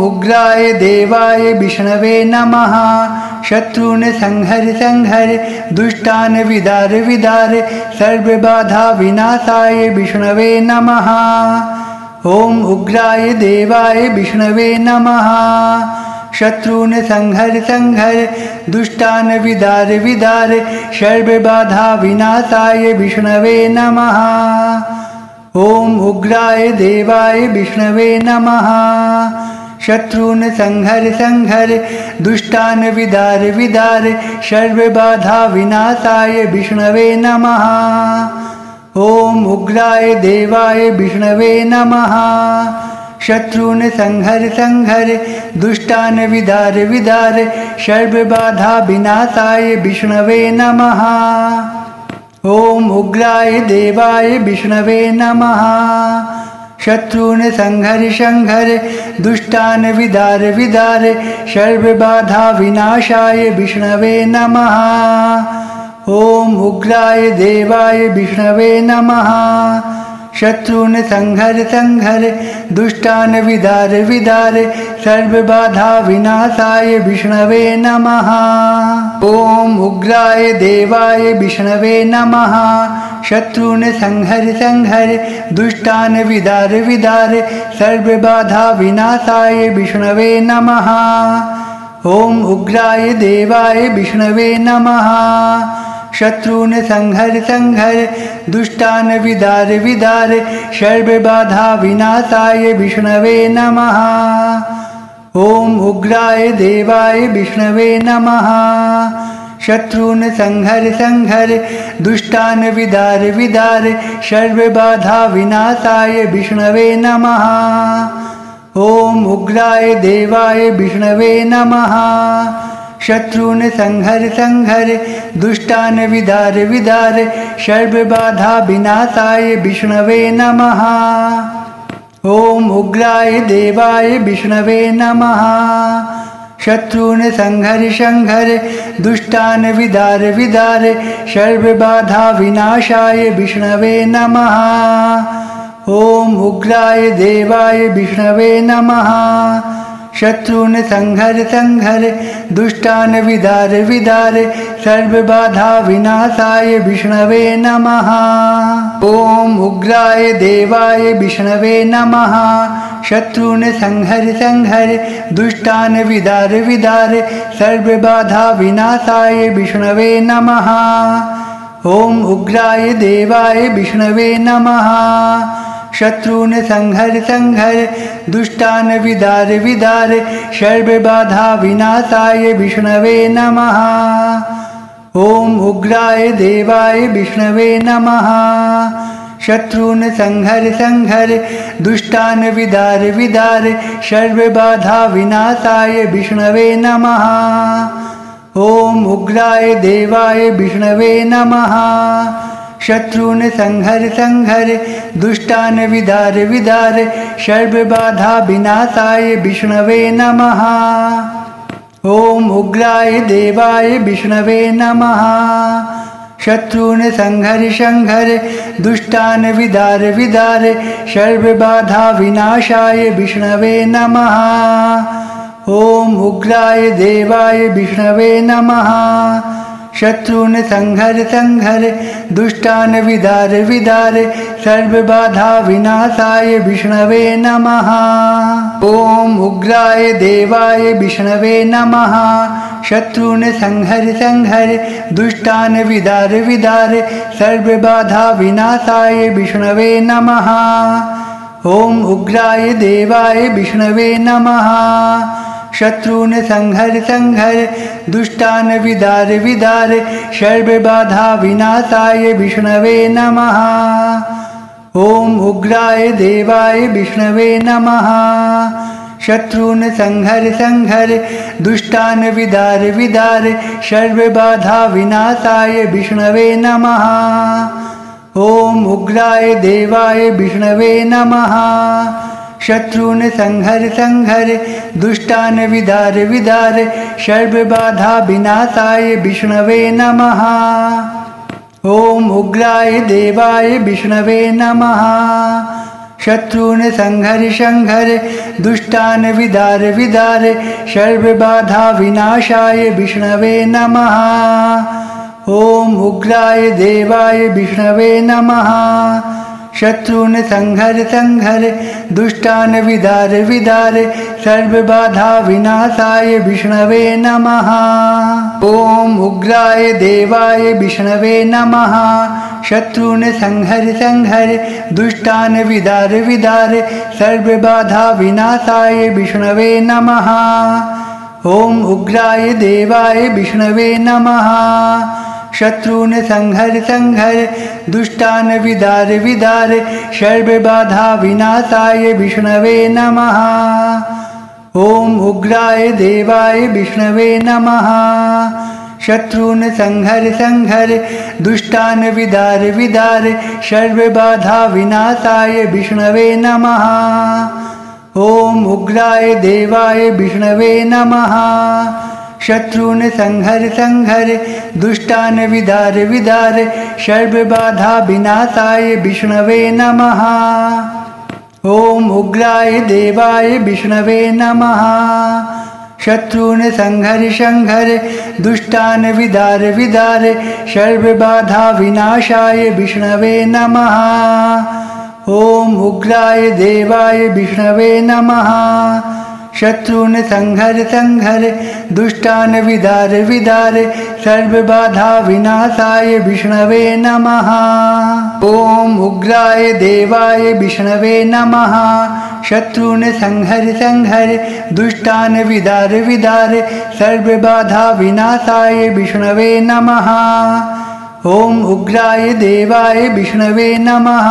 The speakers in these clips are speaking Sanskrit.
उग्राय देवाय विष्णवे नमः। शत्रून् संहर संहर दुष्टान् विदार विदार सर्वबाधा विनाशाय विष्णवे नमः। ओम उग्राय देवाय विष्णवे नमः। शत्रून् संहर संहर दुष्टान् विदार विदार सर्वबाधा विनाशाय विष्णवे नमः। ओम उग्राय देवाय विष्णवे नमः। शत्रून् संहर संहर दुष्टान् विदार विदार सर्वबाधा विनाशाय विष्णवे नमः। ओम उग्राय देवाय विष्णवे नमः। शत्रून् संहर संहर दुष्टान् विदार विदार सर्वबाधा विनाशाय विष्णवे नमः। ओम उग्राय देवाय विष्णवे नमः। शत्रून् संहर संहर दुष्टान् विदार विदार सर्वबाधा विनाशाय विष्णवे नमः। ओम उग्राय देवाय विष्णवे नमः। शत्रून् संहर संहर दुष्टान् विदार विदार सर्वबाधा विनाशाय विष्णवे नमः। ओम उग्राय देवाय विष्णवे नमः। शत्रून् संहर संहर दुष्टान् विदार विदार सर्वबाधा विनाशाय विष्णवे नमः। ओम उग्राय देवाय विष्णवे नमः। शत्रून् संहर संहर दुष्टान् विदार विदार सर्वबाधा विनाशाय विष्णवे नमः। ओम उग्राय देवाय विष्णवे नमः। शत्रून् संहर संहर दुष्टान् विदार विदार सर्वबाधा विनाशाय विष्णवे नमः। ओम उग्राय देवाय विष्णवे नमः। शत्रून् संहर संहर दुष्टान् विदार विदार सर्वबाधा विनाशाय विष्णवे नमः। ओम उग्राय देवाय विष्णवे नमः। शत्रून् संहर संहर दुष्टान् विदार विदार सर्वबाधा विनाशाय विष्णवे नमः। ओम उग्राय देवाय विष्णवे नमः। शत्रून् संहर संहर दुष्टान् विदार विदार सर्वबाधा विनाशाय विष्णवे नमः। ओम उग्राय देवाय विष्णवे नमः। शत्रून् संहर संहर दुष्टान् विदार विदार सर्वबाधा विनाशाय विष्णवे नमः। ओम उग्राय देवाय विष्णवे नमः। शत्रून् संहर संहर दुष्टान् विदार विदार सर्वबाधा विनाशाय विष्णवे नमः। ओम उग्राय देवाय विष्णवे नमः। शत्रून् संहर संहर दुष्टान् विदार विदार सर्वबाधा विनाशाय विष्णवे नमः। ओम उग्राय देवाय विष्णवे नमः। शत्रून् संहर संहर दुष्टान् विदार विदार सर्वबाधा विनाशाय विष्णवे नमः। ओम उग्राय देवाय विष्णवे नमः। शत्रून् संहर संहर दुष्टान् विदार विदार सर्वबाधा विनाशाय विष्णवे नमः। ओम उग्राय देवाय विष्णवे नमः। शत्रून् संहर संहर दुष्टान् विदार विदार सर्वबाधा विनाशाय विष्णवे नमः। ओम उग्राय देवाय विष्णवे नमः। शत्रून् संहर संहर दुष्टान् विदार विदार सर्वबाधा विनाशाय विष्णवे नमः। ओम उग्राय देवाय विष्णवे नमः। शत्रून् संहर संहर दुष्टान् विदार विदार सर्वबाधा विनाशाय विष्णवे नमः। ओम उग्राय देवाय विष्णवे नमः। शत्रून् संहर संहर दुष्टान् विदार विदार सर्वबाधा विनाशाय विष्णवे नमः। ओम उग्राय देवाय विष्णवे नमः। शत्रून् संहर संहर दुष्टान् विदार विदार सर्वबाधा विनाशाय विष्णवे नमः। ओम उग्राय देवाय विष्णवे नमः। शत्रून् संहर संहर दुष्टान् विदार विदार सर्वबाधा विनाशाय विष्णवे नमः। ओम उग्राय देवाय विष्णवे नमः। शत्रून् संहर संहर दुष्टान् विदार विदार सर्वबाधा विनाशाय विष्णवे नमः। ओम उग्राय देवाय विष्णवे नमः। शत्रून् संहर संहर दुष्टान् विदार विदार सर्वबाधा विनाशाय विष्णवे नमः। ओम उग्राय देवाय विष्णवे नमः। शत्रून् संहर संहर दुष्टान् विदार विदार सर्वबाधा विनाशाय विष्णवे नमः। ओम उग्राय देवाय विष्णवे नमः। शत्रून् संहर संहर दुष्टान् विदार विदार सर्वबाधा विनाशाय विष्णवे नमः। ओम उग्राय देवाय विष्णवे नमः। शत्रून् संहर संहर दुष्टान् विदार विदार सर्वबाधा विनाशाय विष्णवे नमः। ओम उग्राय देवाय विष्णवे नमः। शत्रून् संहर संहर दुष्टान् विदार विदार सर्वबाधा विनाशाय विष्णवे नमः। ओम उग्राय देवाय विष्णवे नमः। शत्रून् संहर संहर दुष्टान् विदार विदार सर्वबाधा विनाशाय विष्णवे नमः। ओम उग्राय देवाय विष्णवे नमः। शत्रून् संहर संहर दुष्टान् विदार विदार सर्वबाधा विनाशाय विष्णवे नमः। ओम उग्राय देवाय विष्णवे नमः।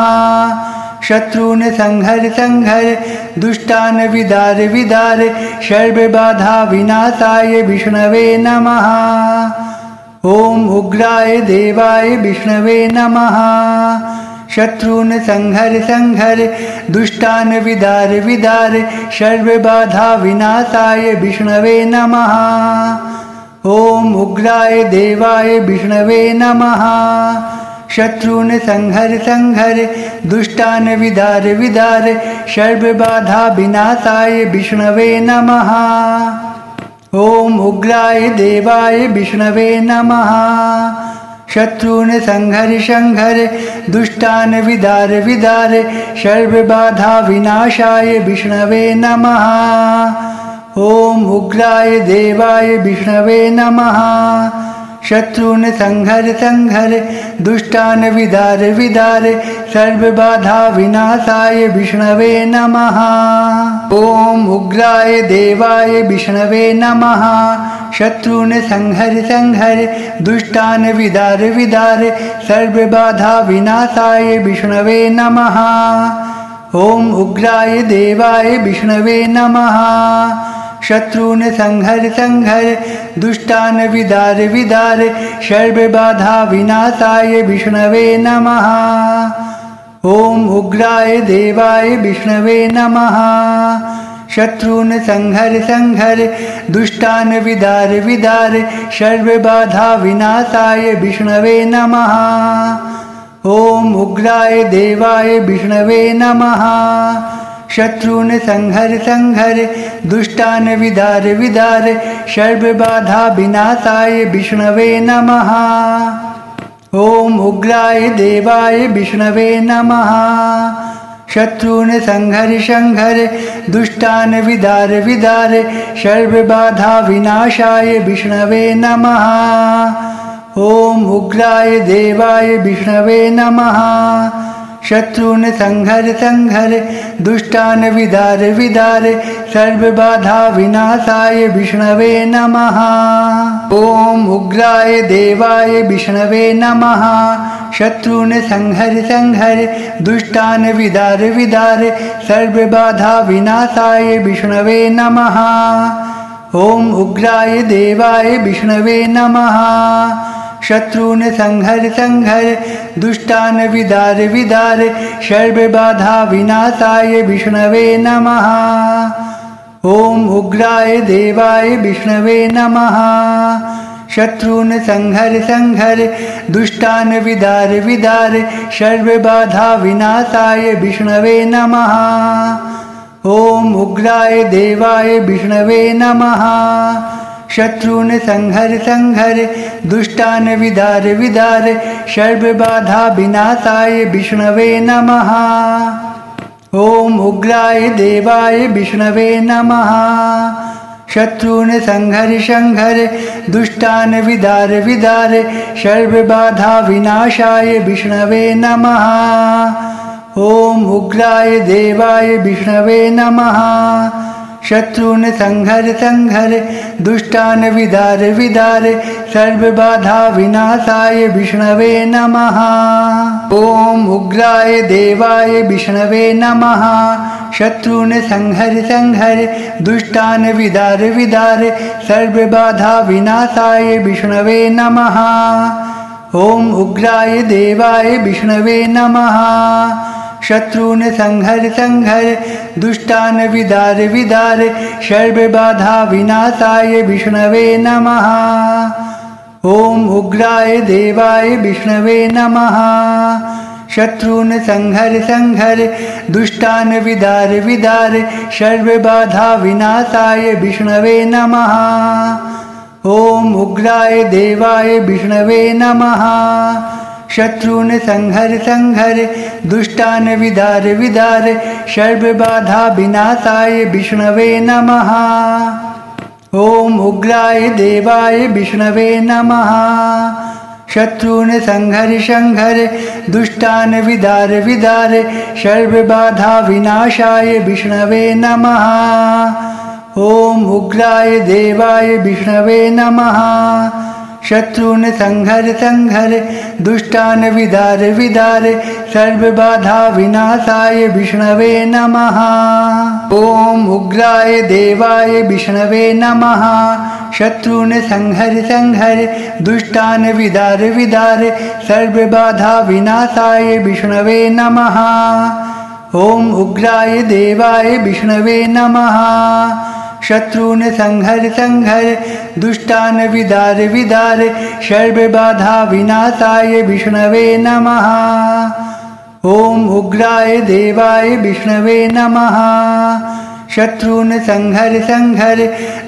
शत्रून् संहर संहर दुष्टान् विदार विदार सर्वबाधा विनाशाय विष्णवे नमः। ओम उग्राय देवाय विष्णवे नमः। शत्रून् संहर संहर दुष्टान् विदार विदार सर्वबाधा विनाशाय विष्णवे नमः। ओम उग्राय देवाय विष्णवे नमः। शत्रून् संहर संहर दुष्टान् विदार विदार सर्वबाधा विनाशाय विष्णवे नमः। ओम उग्राय देवाय विष्णवे नमः। शत्रून् संहर संहर दुष्टान् विदार विदार सर्वबाधा विनाशाय विष्णवे नमः। ओम उग्राय देवाय विष्णवे नमः। शत्रून् संहर संहर दुष्टान् विदार विदार सर्वबाधा विनाशाय विष्णवे नमः। ओम उग्राय देवाय विष्णवे नमः। शत्रून् संहर संहर दुष्टान् विदार विदार सर्वबाधा विनाशाय विष्णवे नमः। ओम उग्राय देवाय विष्णवे नमः। शत्रून् संहर संहर दुष्टान् विदार विदार सर्वबाधा विनाशाय विष्णवे नमः। ओम उग्राय देवाय विष्णवे नमः। शत्रून् संहर संहर दुष्टान् विदार विदार सर्वबाधा विनाशाय विष्णवे नमः। ओम उग्राय देवाय विष्णवे नमः। शत्रून् संहर संहर दुष्टान् विदार विदार सर्वबाधा विनाशाय विष्णवे नमः। ओम उग्राय देवाय विष्णवे नमः। शत्रून् संहर संहर दुष्टान् विदार विदार सर्वबाधा विनाशाय विष्णवे नमः। ओम उग्राय देवाय विष्णवे नमः। शत्रून् संहर संहर दुष्टान् विदार विदार सर्वबाधा विनाशाय विष्णवे नमः। ओम उग्राय देवाय विष्णवे नमः। शत्रून् संहर संहर दुष्टान् विदार विदार सर्वबाधा विनाशाय विष्णवे नमः। ओम उग्राय देवाय विष्णवे नमः। शत्रून् संहर संहर दुष्टान् विदार विदार सर्वबाधा विनाशाय विष्णवे नमः। ओम उग्राय देवाय विष्णवे नमः। शत्रून् संहर संहर दुष्टान् विदार विदार सर्वबाधा विनाशाय विष्णवे नमः। ओम उग्राय देवाय विष्णवे नमः। शत्रून् संहर संहर दुष्टान् विदार विदार सर्वबाधा विनाशाय विष्णवे नमः। ओम उग्राय देवाय विष्णवे नमः। शत्रून् संहर संहर दुष्टान् विदार विदार सर्वबाधा विनाशाय विष्णवे नमः। ओम उग्राय देवाय विष्णवे नमः। शत्रून् संहर संहर दुष्टान् विदार विदार सर्वबाधा विनाशाय विष्णवे नमः। ओम उग्राय देवाय विष्णवे नमः। शत्रून् संहर संहर दुष्टान् विदार विदार सर्वबाधा विनाशाय विष्णवे नमः। ओम उग्राय देवाय विष्णवे नमः। शत्रून् संहर संहर दुष्टान् विदार विदार सर्वबाधा विनाशाय विष्णवे नमः। ओम उग्राय देवाय विष्णवे नमः। शत्रून् संहर संहर दुष्टान् विदार विदार सर्वबाधा विनाशाय विष्णवे नमः। ओम उग्राय देवाय विष्णवे नमः। शत्रून् संहर संहर दुष्टान् विदार विदार सर्वबाधा विनाशाय विष्णवे नमः। ओम उग्राय देवाय विष्णवे नमः। शत्रून् संहर संहर दुष्टान् विदार विदार सर्वबाधा विनाशाय विष्णवे नमः। ओम उग्राय देवाय विष्णवे नमः। शत्रून् संहर संहर दुष्टान् विदार विदार सर्वबाधा विनाशाय विष्णवे नमः। ओम उग्राय देवाय विष्णवे नमः। शत्रून् संहर संहर दुष्टान् विदार विदार सर्वबाधा विनाशाय विष्णवे नमः। ओम उग्राय देवाय विष्णवे नमः। शत्रून् संहर संहर दुष्टान् विदार विदार सर्वबाधा विनाशाय विष्णवे नमः। ओम उग्राय देवाय विष्णवे नमः। शत्रून् संहर संहर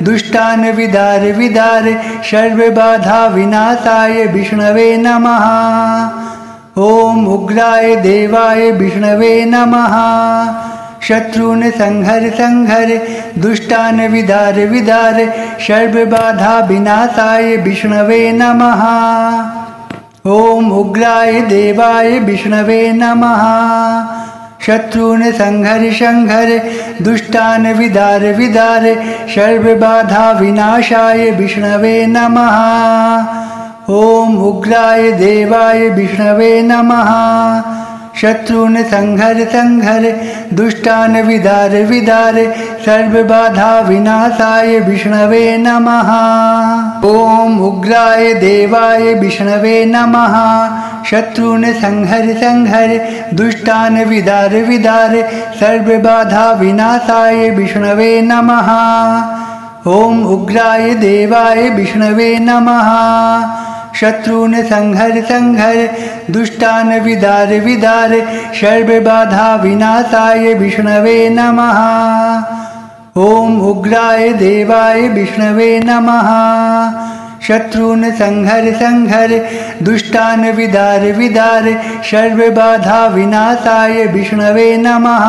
दुष्टान् विदार विदार सर्वबाधा विनाशाय विष्णवे नमः। ओम उग्राय देवाय विष्णवे नमः। शत्रून् संहर संहर दुष्टान् विदार विदार सर्वबाधा विनाशाय विष्णवे नमः। ओम उग्राय देवाय विष्णवे नमः। शत्रून् संहर संहर दुष्टान् विदार विदार सर्वबाधा विनाशाय विष्णवे नमः। ओम उग्राय देवाय विष्णवे नमः। शत्रून् संहर संहर दुष्टान् विदार विदार सर्वबाधा विनाशाय विष्णवे नमः। ओम उग्राय देवाय विष्णवे नमः। शत्रून् संहर संहर दुष्टान् विदार विदार सर्वबाधा विनाशाय विष्णवे नमः। ओम उग्राय देवाय विष्णवे नमः। शत्रून् संहर संहर दुष्टान् विदार विदार सर्वबाधा विनाशाय विष्णवे नमः। ओम उग्राय देवाय विष्णवे नमः। शत्रून् संहर संहर दुष्टान् विदार विदार सर्वबाधा विनाशाय विष्णवे नमः।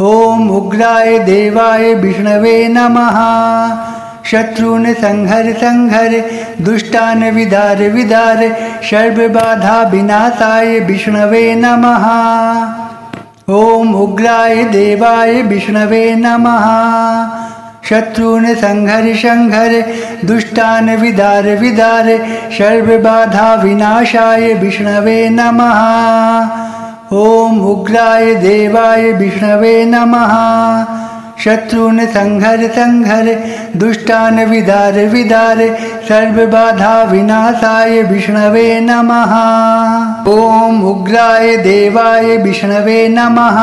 ओम उग्राय देवाय विष्णवे नमः। शत्रून् संहर संहर दुष्टान् विदार विदार सर्वबाधा विनाशाय विष्णवे नमः। ओम उग्राय देवाय विष्णवे नमः। शत्रून् संहर संहर दुष्टान् विदार विदार सर्वबाधा विनाशाय विष्णवे नमः। ओम उग्राय देवाय विष्णवे नमः। शत्रून् संहर संहर दुष्टान् विदार विदार सर्वबाधा विनाशाय विष्णवे नमः। ॐ उग्राय देवाय विष्णवे नमः।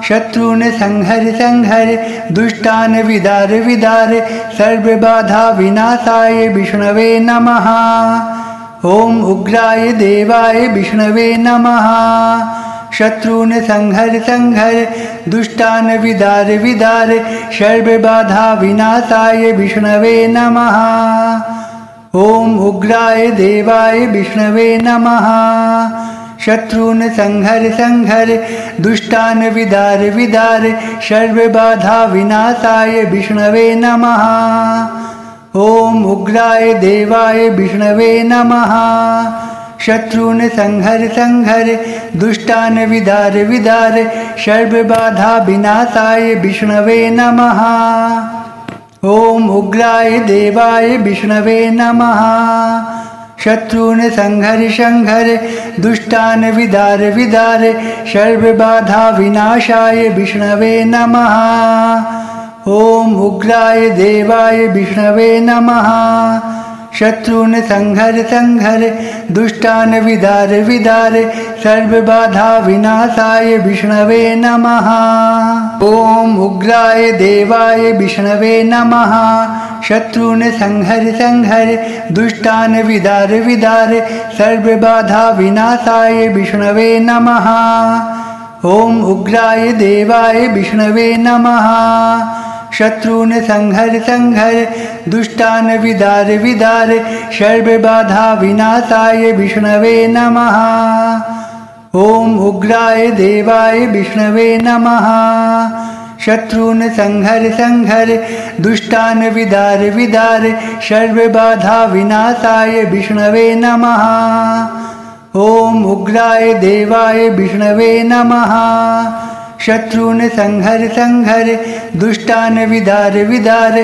शत्रून् संहर संहर दुष्टान् विदार विदार सर्वबाधा विनाशाय विष्णवे नमः। ॐ उग्राय देवाय विष्णवे नमः। शत्रून् संहर संहर दुष्टान् विदार विदार सर्वबाधा विनाशाय विष्णवे नमः। ॐ उग्राय देवाय विष्णवे नमः। शत्रून् संहर संहर दुष्टान् विदार विदार सर्वबाधा विनाशाय विष्णवे नमः। ॐ उग्राय देवाय विष्णवे नमः। शत्रून् संहर संहर दुष्टान् विदार विदार सर्वबाधा विनाशाय विष्णवे नमः। ॐ उग्राय देवाय विष्णवे नमः। शत्रून् संहर संहर दुष्टान् विदार विदार सर्वबाधा विनाशाय विष्णवे नमः। ॐ उग्राय देवाय विष्णवे नमः। शत्रून् संहर संहर दुष्टान् विदार विदार सर्वबाधा विनाशाय विष्णवे नमः। ॐ उग्राय देवाय विष्णवे नमः। शत्रून् संहर संहर दुष्टान् विदार विदार सर्वबाधा विनाशाय विष्णवे नमः। ॐ उग्राय देवाय विष्णवे नमः। शत्रून् संहर संहर दुष्टान् विदार विदार सर्वबाधा विनाशाय विष्णवे नमः। ॐ उग्राय देवाय विष्णवे नमः। शत्रून् संहर संहर दुष्टान् विदार विदार सर्वबाधा विनाशाय विष्णवे नमः। ॐ उग्राय देवाय विष्णवे नमः। शत्रून् संहर संहर दुष्टान् विदार विदार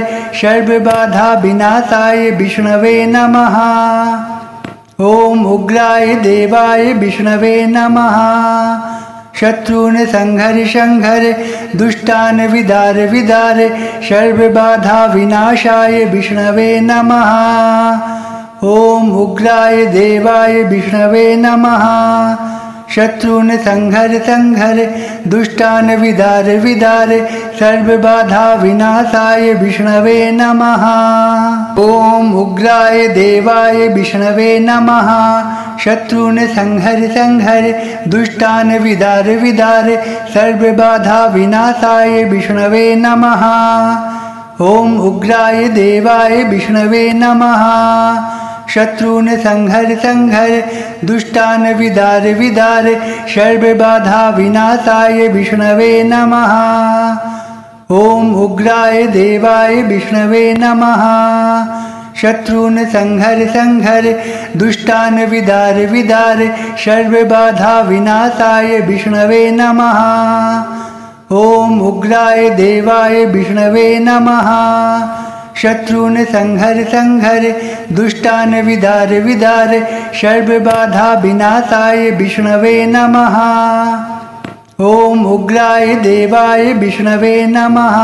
सर्वबाधा विनाशाय विष्णवे नमः। ॐ उग्राय देवाय विष्णवे नमः। शत्रून् संहर संहर दुष्टान् विदार विदार सर्वबाधा विनाशाय विष्णवे नमः। ॐ उग्राय देवाय विष्णवे नमः। शत्रून् संहर संहर दुष्टान् विदार विदार सर्वबाधा विनाशाय विष्णवे नमः। ॐ उग्राय देवाय विष्णवे नमः। शत्रून् संहर संहर दुष्टान् विदार विदार सर्वबाधा विनाशाय विष्णवे नमः। ॐ उग्राय देवाय विष्णवे नमः। शत्रून् संहर संहर दुष्टान् विदार विदार सर्वबाधा विनाशाय विष्णवे नमः। ॐ उग्राय देवाय विष्णवे नमः। शत्रून् संहर संहर दुष्टान् विदार विदार सर्वबाधा विनाशाय विष्णवे नमः। ॐ उग्राय देवाय विष्णवे नमः। शत्रून् संहर संहर दुष्टान् विदार विदार सर्वबाधा विनाशाय विष्णवे नमः। ॐ उग्राय देवाय विष्णवे नमः।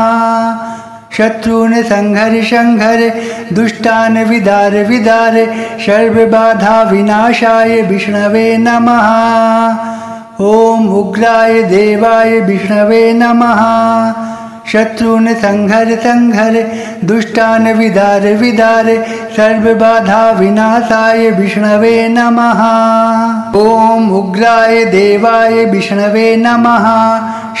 शत्रून् संहर संहर दुष्टान् विदार विदार सर्वबाधा विनाशाय विष्णवे नमः। ॐ उग्राय देवाय विष्णवे नमः। शत्रून् संहर संहर दुष्टान् विदार विदार सर्वबाधा विनाशाय विष्णवे नमः। ॐ उग्राय देवाय विष्णवे नमः।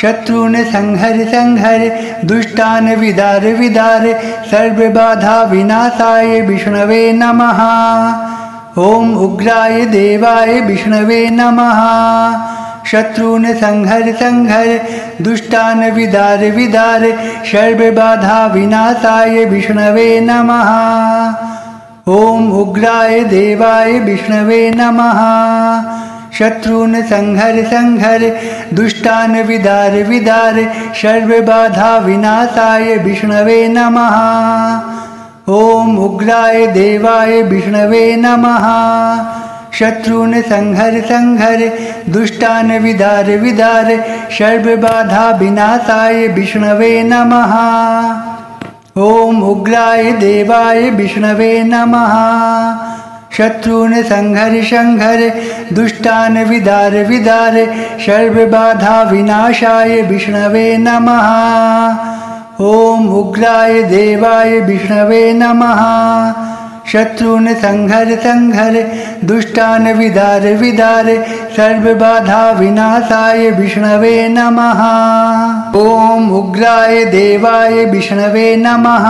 शत्रून् संहर संहर दुष्टान् विदार विदार सर्वबाधा विनाशाय विष्णवे नमः। ॐ उग्राय देवाय विष्णवे नमः। शत्रून् संहर संहर दुष्टान् विदार विदार सर्वबाधा विनाशाय विष्णवे नमः। ॐ उग्राय देवाय विष्णवे नमः। शत्रून् संहर संहर दुष्टान् विदार विदार सर्वबाधा विनाशाय विष्णवे नमः। ॐ उग्राय देवाय विष्णवे नमः। शत्रून् संहर संहर दुष्टान् विदार विदार सर्वबाधा विनाशाय विष्णवे नमः। ओम उग्राय देवाय विष्णवे नमः। शत्रून् संहर संहर दुष्टान् विदार विदार सर्वबाधा विनाशाय विष्णवे नमः। ओम उग्राय देवाय विष्णवे नमः। शत्रून् संहर संहर दुष्टान् विदार विदार सर्वबाधा विनाशाय विष्णवे नमः। ओम उग्राय देवाय विष्णवे नमः।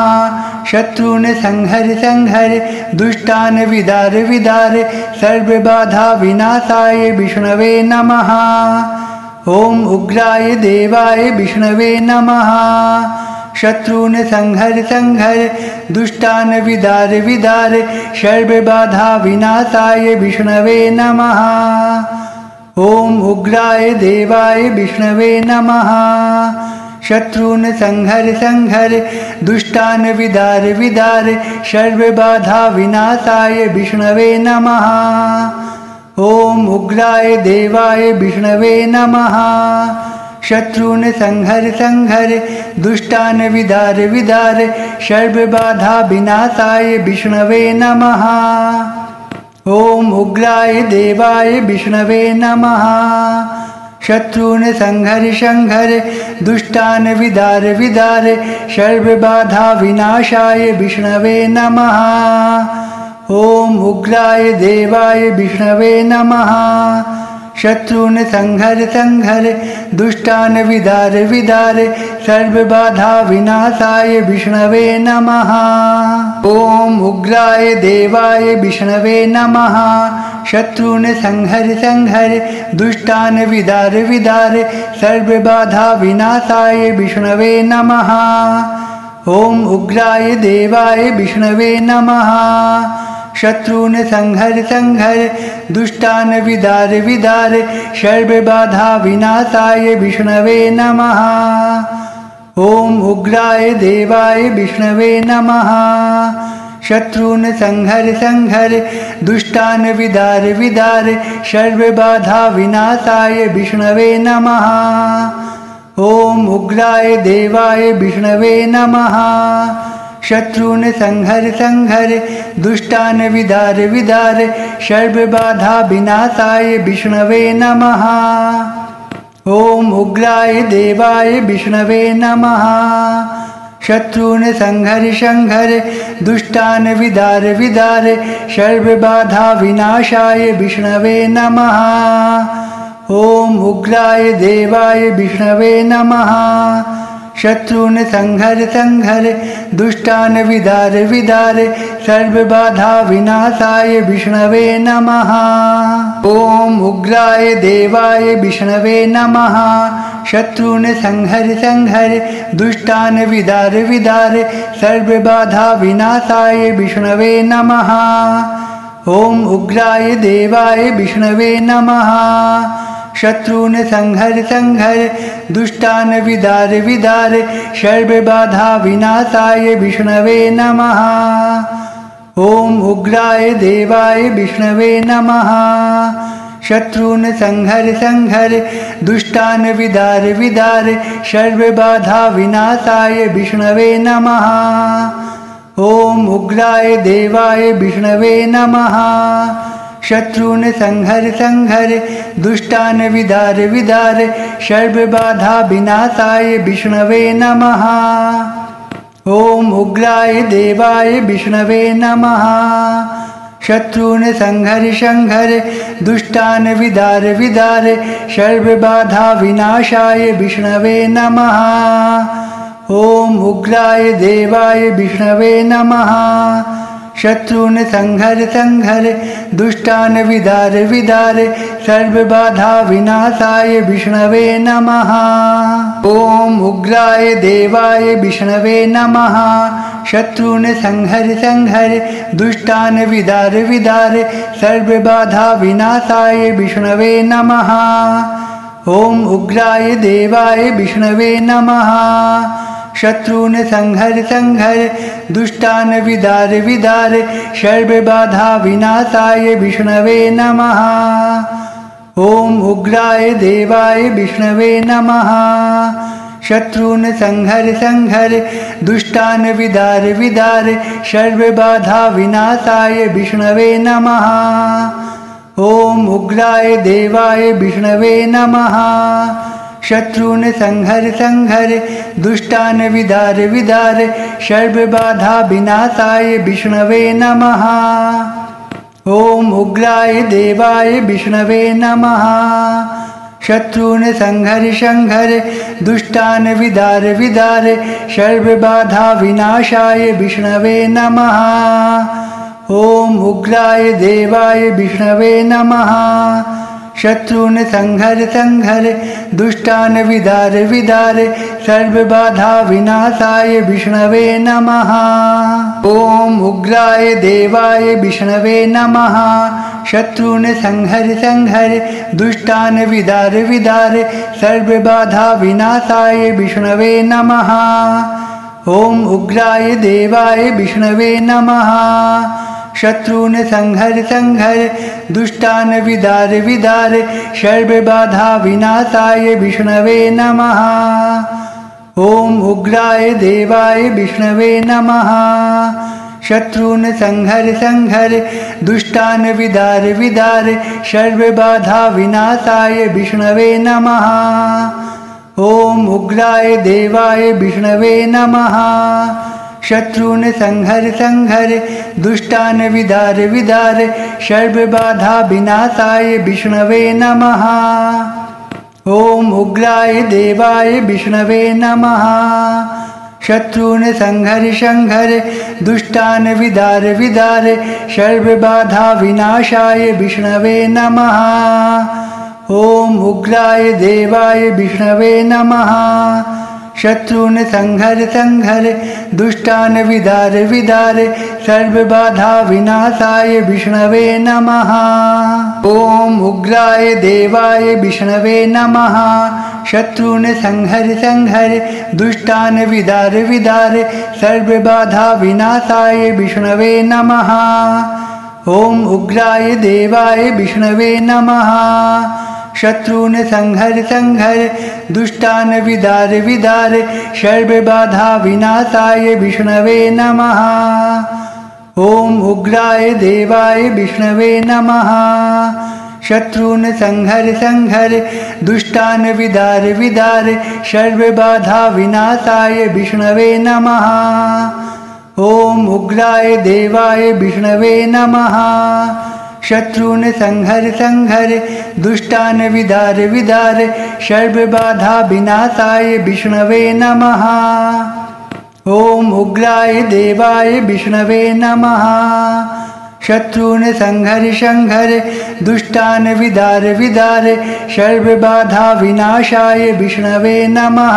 शत्रून् संहर संहर दुष्टान् विदार विदार सर्वबाधा विनाशाय विष्णवे नमः। ओम उग्राय देवाय विष्णवे नमः। शत्रून् संहर संहर दुष्टान् विदार विदार सर्वबाधा विनाशाय विष्णवे नमः। ओम उग्राय देवाय विष्णवे नमः। शत्रून् संहर संहर दुष्टान् विदार विदार सर्वबाधा विनाशाय विष्णवे नमः। ओम उग्राय देवाय विष्णवे नमः। शत्रून् संहर संहर दुष्टान् विदार विदार सर्वबाधा विनाशाय विष्णवे नमः। ओम उग्राय देवाय विष्णवे नमः। शत्रून् संहर संहर दुष्टान् विदार विदार सर्वबाधा विनाशाय विष्णवे नमः। ओम उग्राय देवाय विष्णवे नमः। शत्रून् संहर संहर दुष्टान् विदार विदार सर्वबाधा विनाशाय विष्णवे नमः। ओम उग्राय देवाय विष्णवे नमः। शत्रून् संहर संहर दुष्टान् विदार विदार सर्वबाधा विनाशाय विष्णवे नमः। ओम उग्राय देवाय विष्णवे नमः। शत्रून् संहर संहर दुष्टान् विदार विदार सर्वबाधा विनाशाय विष्णवे नमः। ओम उग्राय देवाय विष्णवे नमः। शत्रून् संहर संहर दुष्टान् विदार विदार सर्वबाधा विनाशाय विष्णवे नमः। ओम उग्राय देवाय विष्णवे नमः। शत्रून् संहर संहर दुष्टान् विदार विदार सर्वबाधा विनाशाय विष्णवे नमः। ओम उग्राय देवाय विष्णवे नमः। शत्रून् संहर संहर दुष्टान् विदार विदार सर्वबाधा विनाशाय विष्णवे नमः। ओम उग्राय देवाय विष्णवे नमः। शत्रून् संहर संहर दुष्टान् विदार विदार सर्वबाधा विनाशाय विष्णवे नमः। ओम उग्राय देवाय विष्णवे नमः। शत्रून् संहर संहर दुष्टान् विदार विदार सर्वबाधा विनाशाय विष्णवे नमः। ओम उग्राय देवाय विष्णवे नमः। शत्रून् संहर संहर दुष्टान् विदार विदार सर्वबाधा विनाशाय विष्णवे नमः। ओम उग्राय देवाय विष्णवे नमः। शत्रून् संहर संहर दुष्टान् विदार विदार सर्वबाधा विनाशाय विष्णवे नमः। ओम उग्राय देवाय विष्णवे नमः। शत्रून् संहर संहर दुष्टान् विदार विदार सर्वबाधा विनाशाय विष्णवे नमः। ओम उग्राय देवाय विष्णवे नमः। शत्रून् संहर संहर दुष्टान् विदार विदार सर्वबाधा विनाशाय विष्णवे नमः। ओम उग्राय देवाय विष्णवे नमः। शत्रून् संहर संहर दुष्टान् विदार विदार सर्वबाधा विनाशाय विष्णवे नमः। ओम उग्राय देवाय विष्णवे नमः। शत्रून् संहर संहर दुष्टान् विदार विदार सर्वबाधा विनाशाय विष्णवे नमः। ओम उग्राय देवाय विष्णवे नमः। शत्रून् संहर संहर दुष्टान् विदार विदार सर्वबाधा विनाशाय विष्णवे नमः। ओम उग्राय देवाय विष्णवे नमः। शत्रून् संहर संहर दुष्टान् विदार विदार सर्वबाधा विनाशाय विष्णवे नमः। ओम उग्राय देवाय विष्णवे नमः। शत्रून् संहर संहर दुष्टान् विदार विदार सर्वबाधा विनाशाय विष्णवे नमः। ओम उग्राय देवाय विष्णवे नमः। शत्रून् संहर संहर दुष्टान् विदार विदार सर्वबाधा विनाशाय विष्णवे नमः। ओम उग्राय देवाय विष्णवे नमः। शत्रून् संहर संहर दुष्टान् विदार विदार सर्वबाधा विनाशाय विष्णवे नमः। ओम उग्राय देवाय विष्णवे नमः। शत्रून् संहर संहर दुष्टान् विदार विदार सर्वबाधा विनाशाय विष्णवे नमः। ओम उग्राय देवाय विष्णवे नमः। शत्रून् संहर संहर दुष्टान् विदार विदार सर्वबाधा विनाशाय विष्णवे नमः। ओम उग्राय देवाय विष्णवे नमः। शत्रून् संहर संहर दुष्टान् विदार विदार सर्वबाधा विनाशाय विष्णवे नमः। ओम उग्राय देवाय विष्णवे नमः। शत्रून् संहर संहर दुष्टान् विदार विदार सर्वबाधा विनाशाय विष्णवे नमः। ओम उग्राय देवाय विष्णवे नमः। शत्रून् संहर संहर दुष्टान् विदार विदार सर्वबाधा विनाशाय विष्णवे नमः। ओम उग्राय देवाय विष्णवे नमः। शत्रून् संहर संहर दुष्टान् विदार विदार सर्वबाधा विनाशाय विष्णवे नमः। ओम उग्राय देवाय विष्णवे नमः। शत्रून् संहर संहर दुष्टान् विदार विदार सर्वबाधा विनाशाय विष्णवे नमः। ओम उग्राय देवाय विष्णवे नमः। शत्रून् संहर संहर दुष्टान् विदार विदार सर्वबाधा विनाशाय विष्णवे नमः। ओम उग्राय देवाय विष्णवे नमः। शत्रून् संहर संहर दुष्टान् विदार विदार सर्वबाधा विनाशाय विष्णवे नमः। ओम उग्राय देवाय विष्णवे नमः। शत्रून् संहर संहर दुष्टान् विदार विदार सर्वबाधा विनाशाय विष्णवे नमः। ओम उग्राय देवाय विष्णवे नमः। शत्रून् संहर संहर दुष्टान् विदार विदार सर्वबाधा विनाशाय विष्णवे नमः।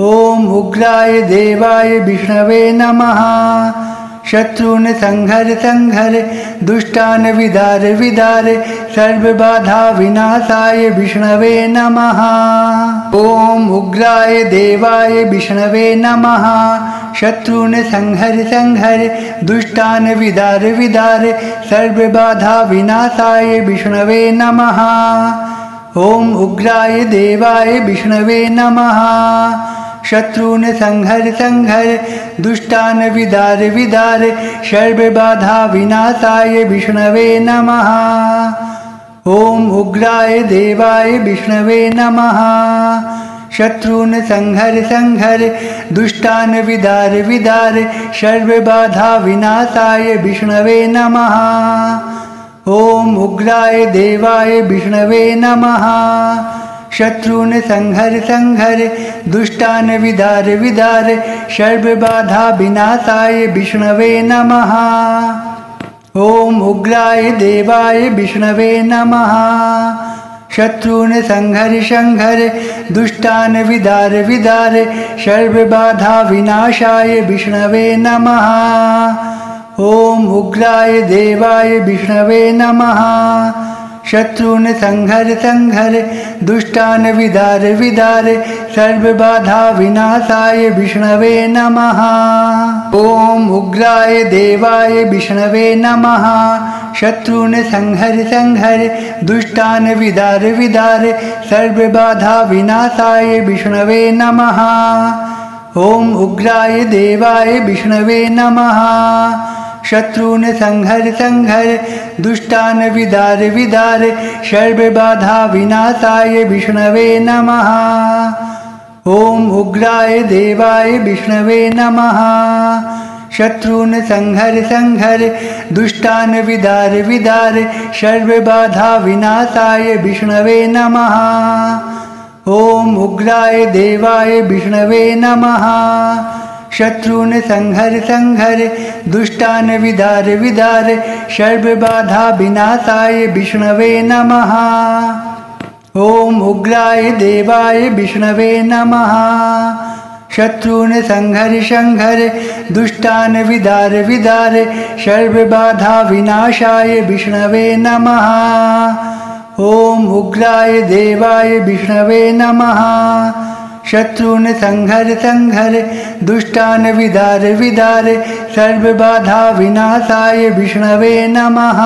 ओम उग्राय देवाय विष्णवे नमः। शत्रून् संहर संहर दुष्टान् विदार विदार सर्वबाधा विनाशाय विष्णवे नमः। ओम उग्राय देवाय विष्णवे नमः। शत्रून् संहर संहर दुष्टान् विदार विदार सर्वबाधा विनाशाय विष्णवे नमः। ओम उग्राय देवाय विष्णवे नमः। शत्रून् संहर संहर दुष्टान् विदार विदार सर्वबाधा विनाशाय विष्णवे नमः। ओम उग्राय देवाय विष्णवे नमः। शत्रून् संहर संहर दुष्टान् विदार विदार सर्वबाधा विनाशाय विष्णवे नमः। ओम उग्राय देवाय विष्णवे नमः। शत्रून् संहर संहर दुष्टान् विदार विदार सर्वबाधा विनाशाय विष्णवे नमः। ओम उग्राय देवाय विष्णवे नमः। शत्रून् संहर संहर दुष्टान् विदार विदार सर्वबाधा विनाशाय विष्णवे नमः। ओम उग्राय देवाय विष्णवे नमः। शत्रून् संहर संहर दुष्टान् विदार विदार सर्वबाधा विनाशाय विष्णवे नमः। ओम उग्राय देवाय विष्णवे नमः। शत्रून् संहर संहर दुष्टान् विदार विदार सर्वबाधा विनाशाय विष्णवे नमः। ओम उग्राय देवाय विष्णवे नमः। शत्रून् संहर संहर दुष्टान् विदार विदार सर्वबाधा विनाशाय विष्णवे नमः। ओम उग्राय देवाय विष्णवे नमः। शत्रून् संहर संहर दुष्टान् विदार विदार सर्वबाधा विनाशाय विष्णवे नमः। ओम उग्राय देवाय विष्णवे नमः। शत्रून् संहर संहर दुष्टान् विदार विदार सर्वबाधा विनाशाय विष्णवे नमः। ओम उग्राय देवाय विष्णवे नमः। शत्रून् संहर संहर दुष्टान् विदार विदार सर्वबाधा विनाशाय विष्णवे नमः। ओम उग्राय देवाय विष्णवे नमः। शत्रून् संहर संहर दुष्टान् विदार विदार सर्वबाधा विनाशाय विष्णवे नमः।